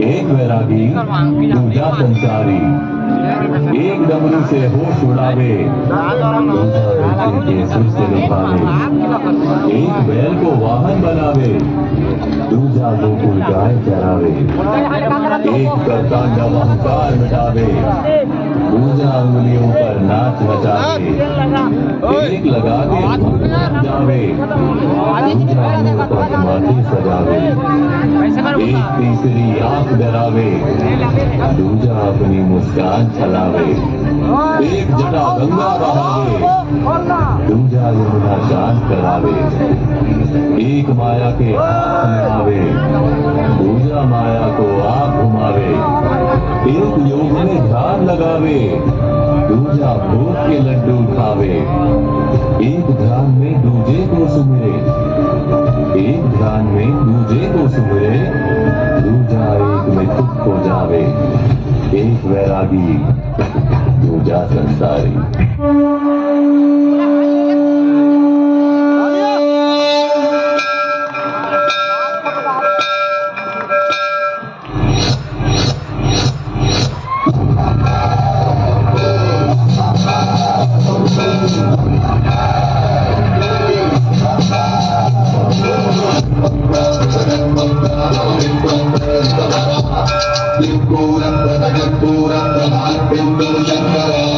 एक वैरागी दूजा संसारी, एक डमरू से होश उड़ावे, दूजा रोटी के सुर से लुभावे, एक बैल को वाहन बनावे, दूजा गोकुल गाय चरावे, एक करता नव अहंकार मिटावे, दूजा अंगुलियों पर नाच नचावे, एक लगा के जावे, दूजा मुंह पर माथे सजावे, एक तीसरी आंख डरावे, दूजा अपनी मुस्कान छलावे, एक जटा गंगा बहावे, दूजा यमुना शांत करावे, एक माया के हाथ मिलावे, दूजा माया को आप घुमावे, एक योग में ध्यान लगावे, दूजा भोग के लड्डू खावे, एक ध्यान में दूजे को सुमिरे, एक ध्यान में दूजे को सुमिरे, दूजा एक में खुद खो जावे, एक वैरागी दूजा संसारी। Pura, pura, pura, pura, pura,